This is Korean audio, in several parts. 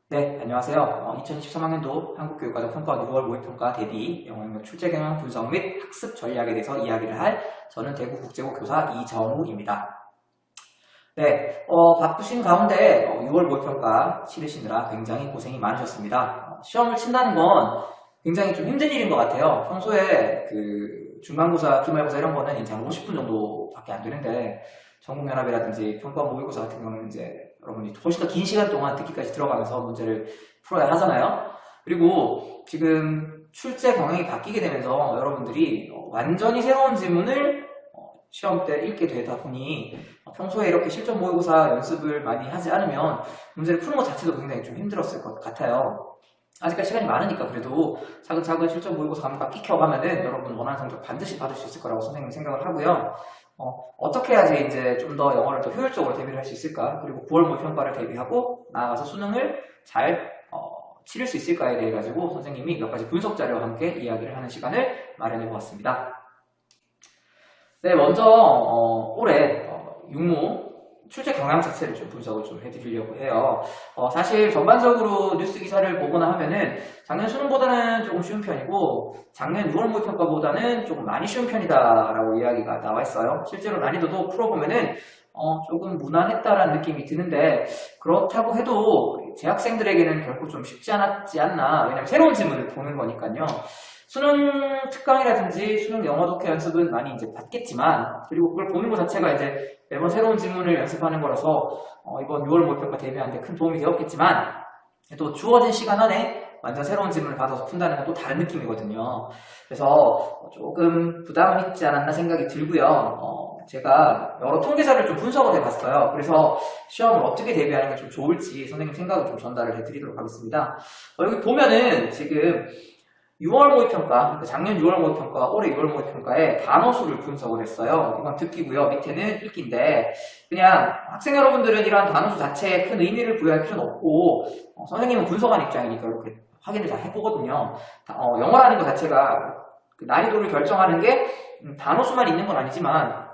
네, 안녕하세요. 2023학년도 한국교육과정 평가 6월 모의평가 대비 영어 능력 출제 경향 분석 및 학습 전략에 대해서 이야기를 할 저는 대구국제고 교사 이정우입니다. 네, 바쁘신 가운데 6월 모의평가 치르시느라 굉장히 고생이 많으셨습니다. 시험을 친다는 건 굉장히 좀 힘든 일인 것 같아요. 평소에 그 중간고사, 기말고사 이런 거는 이제 한 50분 정도밖에 안 되는데 전국연합이라든지 평가 모의고사 같은 경우는 이제 여러분이 훨씬 더 긴 시간 동안 듣기까지 들어가면서 문제를 풀어야 하잖아요. 그리고 지금 출제 경향이 바뀌게 되면서 여러분들이 완전히 새로운 지문을 시험 때 읽게 되다 보니 평소에 이렇게 실전 모의고사 연습을 많이 하지 않으면 문제를 푸는 것 자체도 굉장히 좀 힘들었을 것 같아요. 아직까지 시간이 많으니까 그래도 차근차근 실전 모의고사 감각 익혀가면은 여러분 원하는 성적 반드시 받을 수 있을 거라고 선생님 생각을 하고요. 어떻게 해야지 이제 좀 더 영어를 더 효율적으로 대비를 할 수 있을까? 그리고 9월 모의평가를 대비하고 나아가서 수능을 잘 치를 수 있을까에 대해 가지고 선생님이 몇 가지 분석 자료와 함께 이야기를 하는 시간을 마련해 보았습니다. 네, 먼저 올해 육모 출제 경향 자체를 좀 분석을 좀 해드리려고 해요. 사실 전반적으로 뉴스 기사를 보거나 하면은 작년 수능보다는 조금 쉬운 편이고 작년 6월 모의평가보다는 조금 많이 쉬운 편이다라고 이야기가 나와 있어요. 실제로 난이도도 풀어보면은 조금 무난했다라는 느낌이 드는데 그렇다고 해도 재학생들에게는 결코 좀 쉽지 않았지 않나. 왜냐면 새로운 지문을 보는 거니까요. 수능 특강이라든지 수능 영어 독해 연습은 많이 이제 받겠지만 그리고 그걸 보는 것 자체가 이제 매번 새로운 지문을 연습하는 거라서 이번 6월 모의평가 대비하는데 큰 도움이 되었겠지만 또 주어진 시간 안에 완전 새로운 지문을 받아서 푼다는 건 또 다른 느낌이거든요. 그래서 조금 부담은 있지 않았나 생각이 들고요. 제가 여러 통계사를 좀 분석을 해봤어요. 그래서 시험을 어떻게 대비하는 게 좀 좋을지 선생님 생각을 좀 전달을 해드리도록 하겠습니다. 여기 보면은 지금 6월 모의평가, 작년 6월 모의평가, 올해 6월 모의평가에 단어 수를 분석을 했어요. 이건 듣기고요. 밑에는 읽기인데 그냥 학생 여러분들은 이러한 단어 수 자체에 큰 의미를 부여할 필요는 없고 선생님은 분석한 입장이니까 이렇게 확인을 잘 해보거든요. 영어라는 것 자체가 그 난이도를 결정하는 게 단어 수만 있는 건 아니지만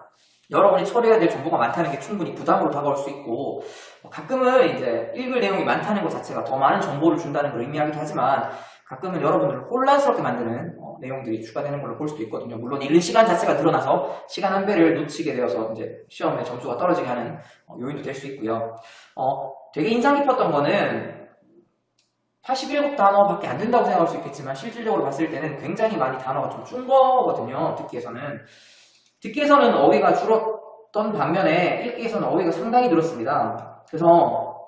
여러분이 처리해야 될 정보가 많다는 게 충분히 부담으로 다가올 수 있고 가끔은 이제 읽을 내용이 많다는 것 자체가 더 많은 정보를 준다는 걸 의미하기도 하지만 가끔은 여러분들을 혼란스럽게 만드는 내용들이 추가되는 걸로 볼 수도 있거든요. 물론 읽는 시간 자체가 늘어나서 시간 한 배를 놓치게 되어서 이제 시험에 점수가 떨어지게 하는 요인도 될 수 있고요. 되게 인상 깊었던 거는 81국 단어밖에 안 된다고 생각할 수 있겠지만 실질적으로 봤을 때는 굉장히 많이 단어가 좀 준 거거든요. 듣기에서는. 듣기에서는 어휘가 줄었던 반면에 읽기에서는 어휘가 상당히 늘었습니다. 그래서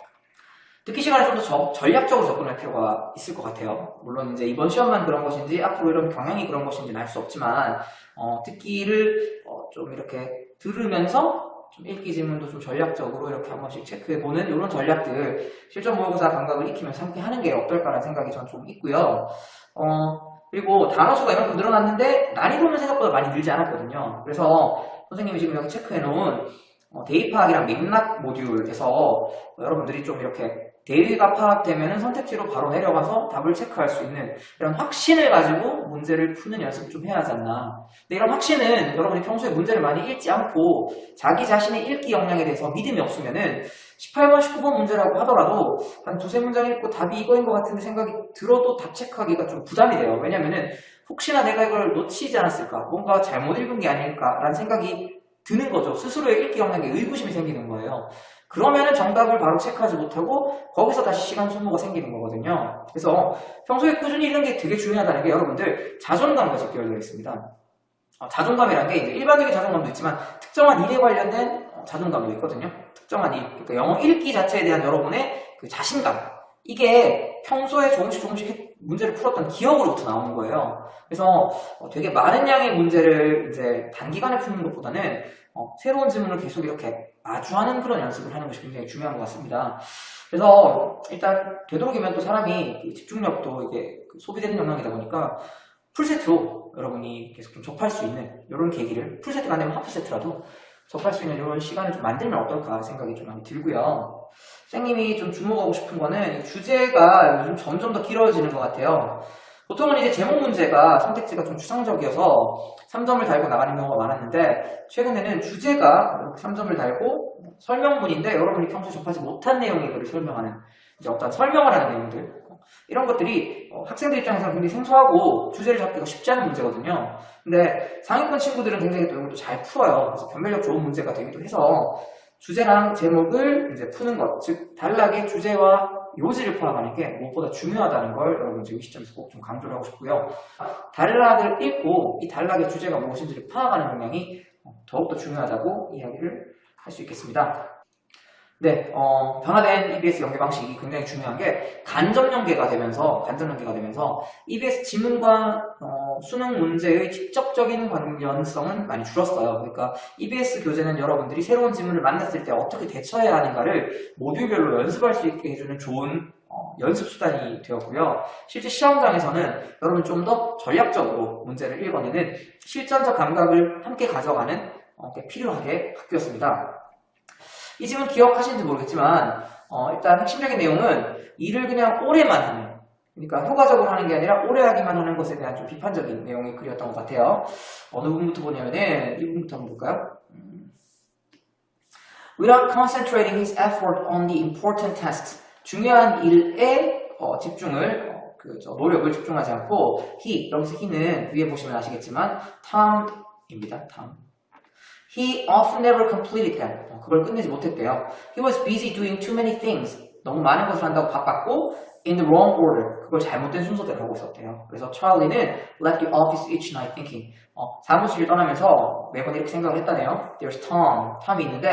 듣기 시간에 좀 더 전략적으로 접근할 필요가 있을 것 같아요. 물론 이제 이번 시험만 그런 것인지 앞으로 이런 경향이 그런 것인지는 알 수 없지만 듣기를 좀 이렇게 들으면서 좀 읽기 지문도 좀 전략적으로 이렇게 한 번씩 체크해보는 이런 전략들 실전 모의고사 감각을 익히면서 함께 하는 게 어떨까라는 생각이 전 좀 있고요. 그리고 단어 수가 이만큼 늘어났는데 난이도는 생각보다 많이 늘지 않았거든요. 그래서 선생님이 지금 여기 체크해놓은 대의 파악이랑 맥락 모듈에서 여러분들이 좀 이렇게 대의가 파악되면 선택지로 바로 내려가서 답을 체크할 수 있는 이런 확신을 가지고 문제를 푸는 연습을 좀 해야 하지 않나. 근데 이런 확신은 여러분이 평소에 문제를 많이 읽지 않고 자기 자신의 읽기 역량에 대해서 믿음이 없으면은 18번, 19번 문제라고 하더라도 한 두세 문장 읽고 답이 이거인 것 같은데 생각이 들어도 답 체크하기가 좀 부담이 돼요. 왜냐면은 혹시나 내가 이걸 놓치지 않았을까? 뭔가 잘못 읽은 게 아닐까라는 생각이 드는 거죠. 스스로의 읽기 역량에 의구심이 생기는 거예요. 그러면은 정답을 바로 체크하지 못하고 거기서 다시 시간 소모가 생기는 거거든요. 그래서 평소에 꾸준히 읽는 게 되게 중요하다는 게 여러분들 자존감과 직결되어 있습니다. 자존감이라는 게 이제 일반적인 자존감도 있지만 특정한 일에 관련된 자존감도 있거든요. 특정한 일, 그러니까 영어 읽기 자체에 대한 여러분의 그 자신감 이게 평소에 조금씩 문제를 풀었던 기억으로부터 나오는 거예요. 그래서 되게 많은 양의 문제를 이제 단기간에 푸는 것보다는 새로운 지문을 계속 이렇게 마주하는 그런 연습을 하는 것이 굉장히 중요한 것 같습니다. 그래서 일단 되도록이면 또 사람이 그 집중력도 이게 소비되는 영역이다 보니까 풀세트로 여러분이 계속 좀 접할 수 있는 이런 계기를 풀세트가 안 되면 하프세트라도 접할 수 있는 이런 시간을 좀 만들면 어떨까 생각이 좀 많이 들고요. 선생님이 좀 주목하고 싶은 거는 주제가 요즘 점점 더 길어지는 것 같아요. 보통은 이제 제목 문제가 선택지가 좀 추상적이어서 3점을 달고 나가는 경우가 많았는데 최근에는 주제가 이렇게 3점을 달고 설명문인데 여러분이 평소에 접하지 못한 내용이 그걸 설명하는 이제 어떤 설명을 하는 내용들, 이런 것들이 학생들 입장에서는 굉장히 생소하고 주제를 잡기가 쉽지 않은 문제거든요. 근데 상위권 친구들은 굉장히 또 이것도 잘 풀어요. 그래서 변별력 좋은 문제가 되기도 해서 주제랑 제목을 이제 푸는 것, 즉 단락의 주제와 요지를 포함하는 게 무엇보다 중요하다는 걸 여러분 지금 이 시점에서 꼭 좀 강조를 하고 싶고요. 단락을 읽고 이 단락의 주제가 무엇인지를 파악하는 역량이 더욱더 중요하다고 이야기를 할 수 있겠습니다. 네, 변화된 EBS 연계 방식이 굉장히 중요한 게 간접 연계가 되면서 EBS 지문과 수능 문제의 직접적인 관련성은 많이 줄었어요. 그러니까 EBS 교재는 여러분들이 새로운 지문을 만났을 때 어떻게 대처해야 하는가를 모듈별로 연습할 수 있게 해주는 좋은 연습 수단이 되었고요. 실제 시험장에서는 여러분 좀 더 전략적으로 문제를 읽어내는 실전적 감각을 함께 가져가는 게 필요하게 바뀌었습니다. 이 지문 기억하시는지 모르겠지만 일단 핵심적인 내용은 일을 그냥 오래만 하는, 그러니까 효과적으로 하는 게 아니라 오래 하기만 하는 것에 대한 좀 비판적인 내용이 그렸던 것 같아요. 어느 부분부터 보냐면은 이 부분부터 한번 볼까요? Without concentrating his effort on the important tasks, 중요한 일에 집중을 노력을 집중하지 않고 여기서 he는 위에 보시면 아시겠지만 Tom입니다. Tom. He often never completed them. 그걸 끝내지 못했대요. He was busy doing too many things. 너무 많은 것을 한다고 바빴고 in the wrong order. 그걸 잘못된 순서대로 하고 있었대요. 그래서 찰리는 left the office each night thinking. 사무실을 떠나면서 매번 이렇게 생각을 했다네요. There's Tom. 톰이 있는데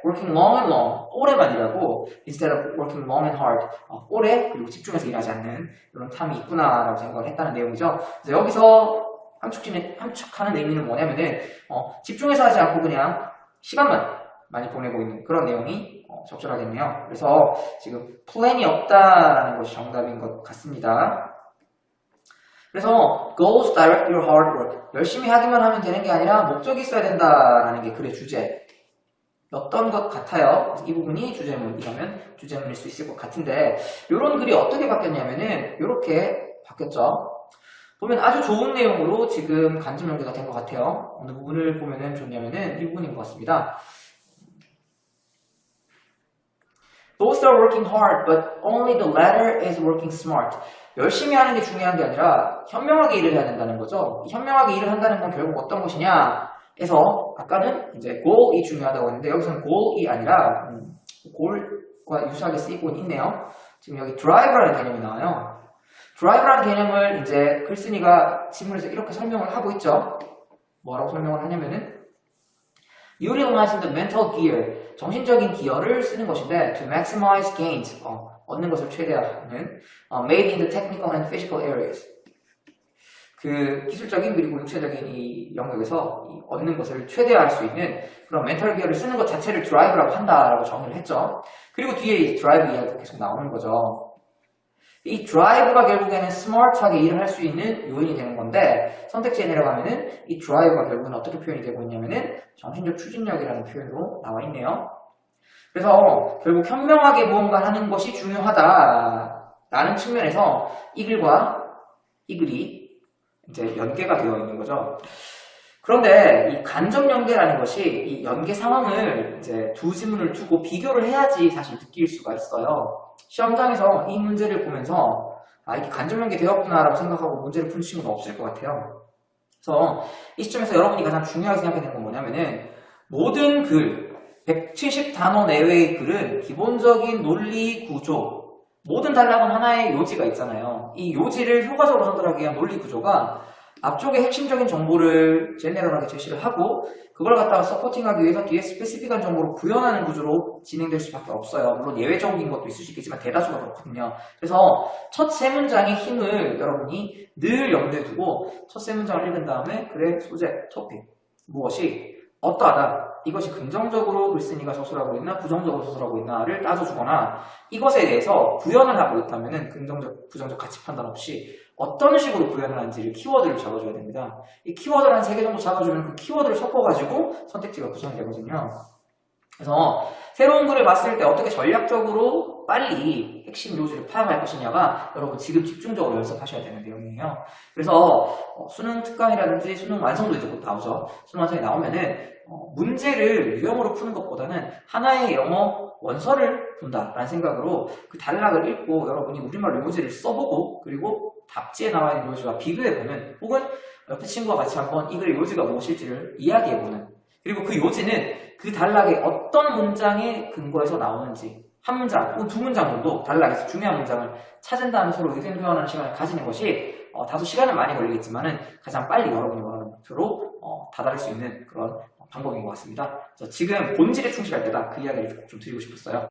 working long and long. 오래만 일하고 instead of working long and hard. 오래 그리고 집중해서 일하지 않는 이런 톰이 있구나라고 생각을 했다는 내용이죠. 그래서 여기서 함축하는 의미는 뭐냐면은 집중해서 하지 않고 그냥 시간만 많이 보내고 있는 그런 내용이 적절하겠네요. 그래서 지금 플랜이 없다라는 것이 정답인 것 같습니다. 그래서 goals direct your hard work. 열심히 하기만 하면 되는 게 아니라 목적이 있어야 된다라는 게 글의 주제였던 것 같아요. 이 부분이 주제문이라면 주제문일 수 있을 것 같은데 이런 글이 어떻게 바뀌었냐면은 이렇게 바뀌었죠. 보면 아주 좋은 내용으로 지금 간접 연계가 된 것 같아요. 어느 부분을 보면은 좋냐면은 이 부분인 것 같습니다. Both are working hard, but only the latter is working smart. 열심히 하는 게 중요한 게 아니라 현명하게 일을 해야 된다는 거죠. 현명하게 일을 한다는 건 결국 어떤 것이냐 해서 아까는 이제 goal이 중요하다고 했는데 여기서는 goal이 아니라 goal과 유사하게 쓰이고 있네요. 지금 여기 drive라는 개념이 나와요. 드라이브라는 개념을 이제 글쓴이가 지문에서 이렇게 설명을 하고 있죠. 뭐라고 설명을 하냐면은 utilizing the mental gear, 정신적인 기여를 쓰는 것인데 to maximize gains, 얻는 것을 최대화하는 made in the technical and physical areas. 그 기술적인 그리고 육체적인 이 영역에서 얻는 것을 최대화할 수 있는 그런 멘탈 기어를 쓰는 것 자체를 드라이브라고 한다라고 정의를 했죠. 그리고 뒤에 이 드라이브 이야기가 계속 나오는 거죠. 이 드라이브가 결국에는 스마트하게 일을 할 수 있는 요인이 되는 건데 선택지에 내려가면은 이 드라이브가 결국은 어떻게 표현이 되고 있냐면은 정신적 추진력이라는 표현으로 나와 있네요. 그래서 결국 현명하게 무언가 하는 것이 중요하다라는 측면에서 이 글과 이 글이 이제 연계가 되어 있는 거죠. 그런데 이 간접 연계라는 것이 이 연계 상황을 이제 두 지문을 두고 비교를 해야지 사실 느낄 수가 있어요. 시험장에서 이 문제를 보면서 이게 간접 연계 되었구나라고 생각하고 문제를 푸는 친구는 없을 것 같아요. 그래서 이 시점에서 여러분이 가장 중요하게 생각해야 되는 건 뭐냐면은 모든 글, 170단어 내외의 글은 기본적인 논리 구조, 모든 단락은 하나의 요지가 있잖아요. 이 요지를 효과적으로 전달하기 위한 논리 구조가 앞쪽에 핵심적인 정보를 제네럴하게 제시를 하고 그걸 갖다가 서포팅하기 위해서 뒤에 스페시픽한 정보를 구현하는 구조로 진행될 수밖에 없어요. 물론 예외적인 것도 있을 수 있겠지만 대다수가 그렇거든요. 그래서 첫 세 문장의 힘을 여러분이 늘 염두에 두고 첫 세 문장을 읽은 다음에 글의 소재, 토픽, 무엇이 어떠하다, 이것이 긍정적으로 글쓴이가 서술하고 있나 부정적으로 서술하고 있나를 따져주거나 이것에 대해서 구현을 하고 있다면 긍정적, 부정적 가치 판단 없이 어떤 식으로 구현을 하는지를 키워드를 적어줘야 됩니다. 이 키워드를 한 3개 정도 잡아주면 그 키워드를 섞어가지고 선택지가 구성이 되거든요. 그래서 새로운 글을 봤을 때 어떻게 전략적으로 빨리 핵심 요지를 파악할 것이냐가 여러분 지금 집중적으로 연습하셔야 되는 내용이에요. 그래서 수능 특강이라든지 수능 완성도 이제 곧 나오죠. 수능 완성이 나오면은 문제를 유형으로 푸는 것보다는 하나의 영어 원서를 본다라는 생각으로 그 단락을 읽고 여러분이 우리말로 요지를 써보고 그리고 답지에 나와 있는 요지와 비교해보는 혹은 옆에 친구와 같이 한번 이 글의 요지가 무엇일지를 이야기해보는 그리고 그 요지는 그 단락의 어떤 문장에 근거해서 나오는지 한 문장 혹은 두 문장 정도 단락에서 중요한 문장을 찾은 다음에 서로 의견 교환하는 시간을 가지는 것이 다소 시간은 많이 걸리겠지만은 가장 빨리 여러분이 원하는 목표로 다다를 수 있는 그런 방법인 것 같습니다. 그래서 지금 본질에 충실할 때다 그 이야기를 좀 드리고 싶었어요.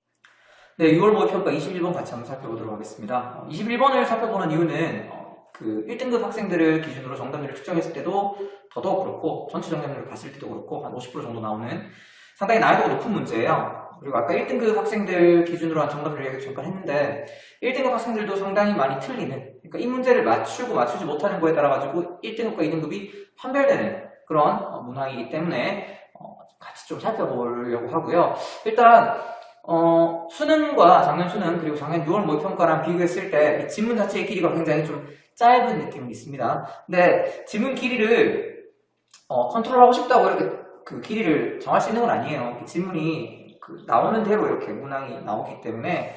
네, 6월 모의평가 21번 같이 한번 살펴보도록 하겠습니다. 21번을 살펴보는 이유는 그 1등급 학생들을 기준으로 정답률을 측정했을 때도 더더욱 그렇고 전체 정답률을 봤을 때도 그렇고 한 50% 정도 나오는 상당히 난이도가 높은 문제예요. 그리고 아까 1등급 학생들 기준으로 한 정답률 얘기 잠깐 했는데 1등급 학생들도 상당히 많이 틀리는 그러니까 이 문제를 맞추고 맞추지 못하는 거에 따라 가지고 1등급과 2등급이 판별되는 그런 문항이기 때문에 같이 좀 살펴보려고 하고요. 일단 수능과 작년 수능 그리고 작년 6월 모의평가랑 비교했을 때 지문 자체의 길이가 굉장히 좀 짧은 느낌이 있습니다. 근데 지문 길이를 컨트롤하고 싶다고 이렇게 그 길이를 정할 수 있는 건 아니에요. 지문이 나오는 대로 이렇게 문항이 나오기 때문에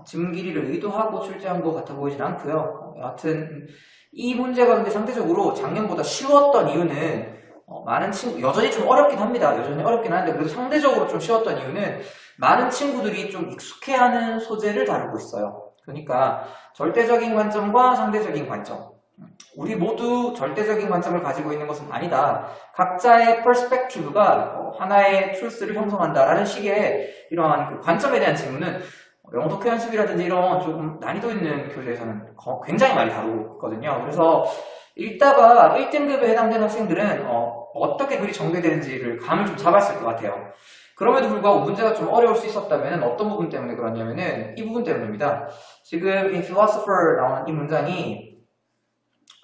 지문 길이를 의도하고 출제한 것 같아 보이진 않고요. 여하튼 이 문제가 근데 상대적으로 작년보다 쉬웠던 이유는 많은 친구 여전히 좀 어렵긴 합니다. 여전히 어렵긴 한데 그래도 상대적으로 좀 쉬웠던 이유는 많은 친구들이 좀 익숙해하는 소재를 다루고 있어요. 그러니까 절대적인 관점과 상대적인 관점. 우리 모두 절대적인 관점을 가지고 있는 것은 아니다. 각자의 퍼스펙티브가 하나의 트루스를 형성한다라는 식의 이러한 그 관점에 대한 질문은 영독해 연습이라든지 이런 조금 난이도 있는 교재에서는 굉장히 많이 다루고 있거든요. 그래서 읽다가 1등급에 해당되는 학생들은 어떻게 글이 전개되는지를 감을 좀 잡았을 것 같아요. 그럼에도 불구하고 문제가 좀 어려울 수 있었다면 어떤 부분 때문에 그러냐면은 이 부분 때문입니다. 지금 이 philosopher 나오는 이 문장이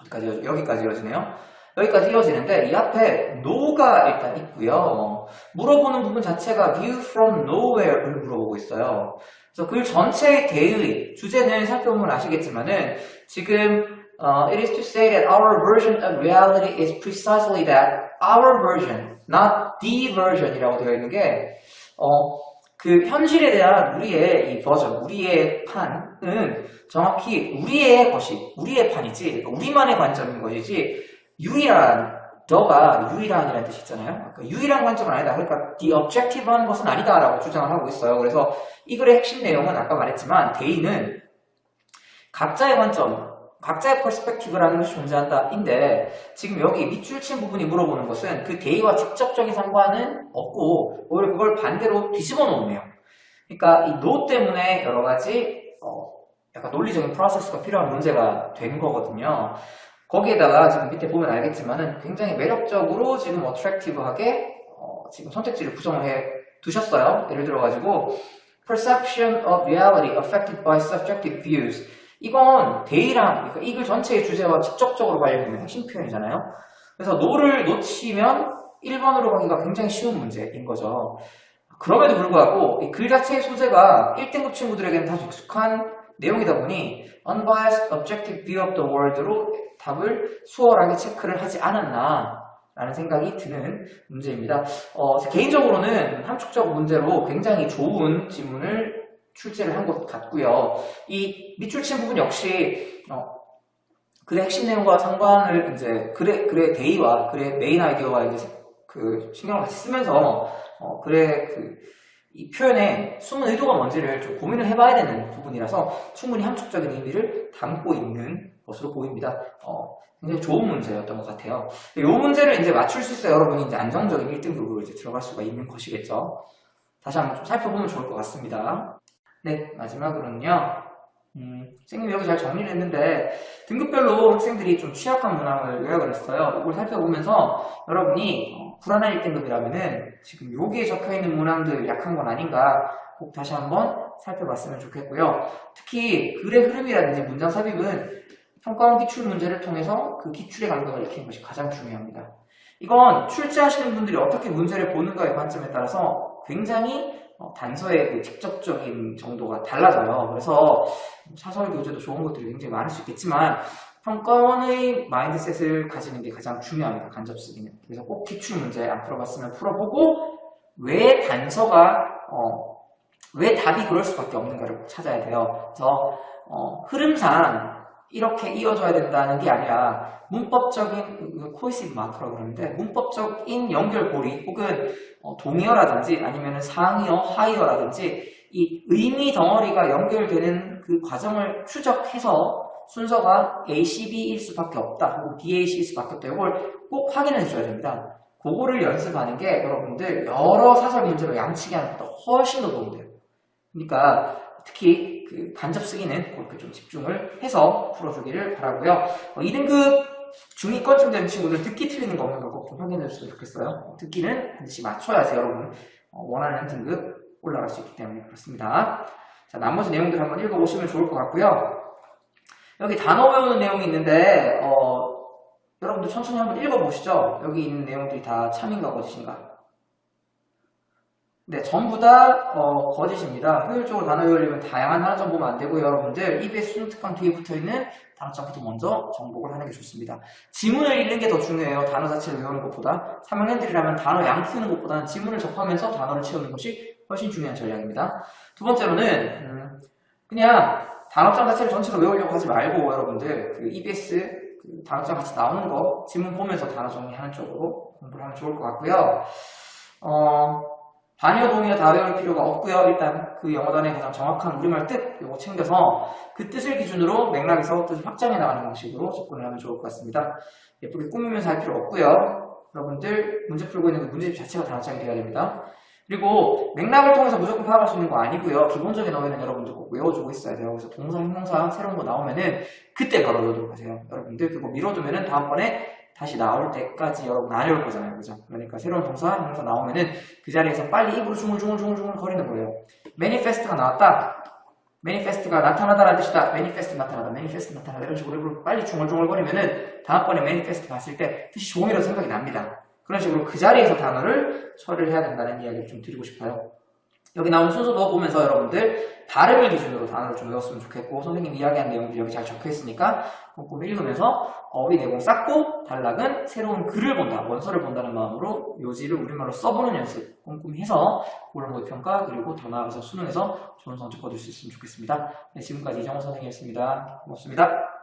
어디까지 여기까지 이어지네요. 여기까지 이어지는데 이 앞에 no가 일단 있고요. 물어보는 부분 자체가 view from nowhere를 물어보고 있어요. 그래서 글 전체의 대의 주제는 살펴보면 아시겠지만은 지금 it is to say that our version of reality is precisely that our version, not the version이라고 되어 있는 게 그 현실에 대한 우리의 이 버전, 우리의 판은 정확히 우리의 것이, 우리의 판이지, 우리만의 관점인 것이지 유일한, 더가 유일한이라는 뜻이 있잖아요. 그러니까 유일한 관점은 아니다. 그러니까 the objective한 것은 아니다라고 주장을 하고 있어요. 그래서 이 글의 핵심 내용은 아까 말했지만 대의는 각자의 관점, 각자의 퍼스펙티브라는 것이 존재한다인데 지금 여기 밑줄 친 부분이 물어보는 것은 그 대의와 직접적인 상관은 없고 오히려 그걸 반대로 뒤집어 놓네요. 그러니까 이 no 때문에 여러 가지 약간 논리적인 프로세스가 필요한 문제가 된 거거든요. 거기에다가 지금 밑에 보면 알겠지만은 굉장히 매력적으로 지금 attractive하게 지금 선택지를 구성을 해 두셨어요. 예를 들어가지고 perception of reality affected by subjective views. 이건 대의랑 그러니까 이 글 전체의 주제와 직접적으로 관련된 핵심 표현이잖아요. 그래서 no를 놓치면 1번으로 가기가 굉장히 쉬운 문제인 거죠. 그럼에도 불구하고 이 글 자체의 소재가 1등급 친구들에게는 다 익숙한 내용이다 보니 unbiased objective view of the world로 답을 수월하게 체크를 하지 않았나 라는 생각이 드는 문제입니다. 개인적으로는 함축적 문제로 굉장히 좋은 지문을 출제를 한 것 같고요. 이 밑줄 친 부분 역시 글의 핵심 내용과 상관을 이제 글의 대의와 글의 메인 아이디어와 이제 그 신경을 같이 쓰면서 글의 이 표현에 숨은 의도가 뭔지를 좀 고민을 해봐야 되는 부분이라서 충분히 함축적인 의미를 담고 있는 것으로 보입니다. 굉장히 좋은 문제였던 것 같아요. 이 문제를 이제 맞출 수 있어야 여러분이 이제 안정적인 1등급으로 이제 들어갈 수가 있는 것이겠죠. 다시 한번 좀 살펴보면 좋을 것 같습니다. 네, 마지막으로는요. 선생님이 여기 잘 정리를 했는데 등급별로 학생들이 좀 취약한 문항을 요약을 했어요. 이걸 살펴보면서 여러분이 불안한 1등급이라면은 지금 여기에 적혀있는 문항들 약한 건 아닌가 꼭 다시 한번 살펴봤으면 좋겠고요. 특히 글의 흐름이라든지 문장 삽입은 평가원 기출 문제를 통해서 그 기출의 감각을 익히는 것이 가장 중요합니다. 이건 출제하시는 분들이 어떻게 문제를 보는가의 관점에 따라서 굉장히 단서의 그 직접적인 정도가 달라져요. 그래서 사설 교재도 좋은 것들이 굉장히 많을 수 있겠지만 평가원의 마인드셋을 가지는 게 가장 중요합니다. 간접 쓰기는. 그래서 꼭 기출문제 안 풀어봤으면 풀어보고 왜 단서가 왜 답이 그럴 수밖에 없는가를 찾아야 돼요. 그래서 흐름상 이렇게 이어져야 된다는 게 아니라 문법적인 코이시브 마크라고 그러는데 문법적인 연결고리 혹은 동의어라든지 아니면 상의어, 하의어라든지 이 의미 덩어리가 연결되는 그 과정을 추적해서 순서가 A, C, B일 수밖에 없다 혹은 B, A, C일 수밖에 없다 이걸 꼭 확인해 줘야 됩니다. 그거를 연습하는 게 여러분들 여러 사설 문제로 양치기 하는 것보다 훨씬 더 도움이 돼요. 그러니까 특히 그 간접 쓰기는 그렇게 좀 집중을 해서 풀어주기를 바라고요. 2등급 중위권쯤 되는 친구들 듣기 틀리는 거 없는 거 꼭 좀 확인해 주셨으면 좋겠어요. 듣기는 반드시 맞춰야지 여러분 원하는 등급 올라갈 수 있기 때문에 그렇습니다. 자, 나머지 내용들 한번 읽어보시면 좋을 것 같고요. 여기 단어 외우는 내용이 있는데 여러분들 천천히 한번 읽어보시죠. 여기 있는 내용들이 다 참인가 거짓인가? 네, 전부 다 거짓입니다. 효율적으로 단어 외우려면 다양한 단어점 보면 안 되고요. 여러분들 EBS 수능 특강 뒤에 붙어있는 단어점부터 먼저 정복을 하는 게 좋습니다. 지문을 읽는 게 더 중요해요. 단어 자체를 외우는 것보다. 3학년들이라면 단어 양 키우는 것보다는 지문을 접하면서 단어를 채우는 것이 훨씬 중요한 전략입니다. 두 번째로는 그냥 단어점 자체를 전체로 외우려고 하지 말고 여러분들 그 EBS 그 단어점 같이 나오는 거 지문 보면서 단어 정리하는 쪽으로 공부를 하면 좋을 것 같고요. 반여 동의어 다 외울 필요가 없고요. 일단 그 영어단의 가장 정확한 우리말 뜻 이거 챙겨서 그 뜻을 기준으로 맥락에서 뜻을 확장해 나가는 방식으로 접근을 하면 좋을 것 같습니다. 예쁘게 꾸미면서 할 필요 없고요. 여러분들 문제 풀고 있는 그 문제집 자체가 단어장이 되어야 됩니다. 그리고 맥락을 통해서 무조건 파악할 수 있는 거 아니고요. 기본적인 어휘는 여러분들 꼭 외워주고 있어야 돼요. 그래서 동사, 형용사 새로운 거 나오면은 그때 바로 외우도록 하세요. 여러분들 그거 미뤄두면은 다음번에 다시 나올 때까지 여러분 안 외울 거잖아요. 그죠? 그러니까 새로운 동사, 형용사 나오면은 그 자리에서 빨리 입으로 중얼중얼 거리는 거예요. manifest가 나왔다. manifest가 나타나다라는 뜻이다. manifest 나타나다. manifest 나타나다. 이런 식으로 입으로 빨리 중얼중얼 거리면은 다음번에 manifest 봤을 때 뜻이 조금이라도 생각이 납니다. 그런 식으로 그 자리에서 단어를 처리를 해야 된다는 이야기를 좀 드리고 싶어요. 여기 나온 순서도 보면서 여러분들 발음을 기준으로 단어를 좀 외웠으면 좋겠고 선생님이 이야기한 내용들이 여기 잘 적혀 있으니까 꼼꼼히 읽으면서 어휘 내공 쌓고 단락은 새로운 글을 본다, 원서를 본다는 마음으로 요지를 우리말로 써보는 연습 꼼꼼히 해서 고등모의 평가 그리고 더 나아가서 수능에서 좋은 성적 거둘 수 있으면 좋겠습니다. 네, 지금까지 이정호 선생님이었습니다. 고맙습니다.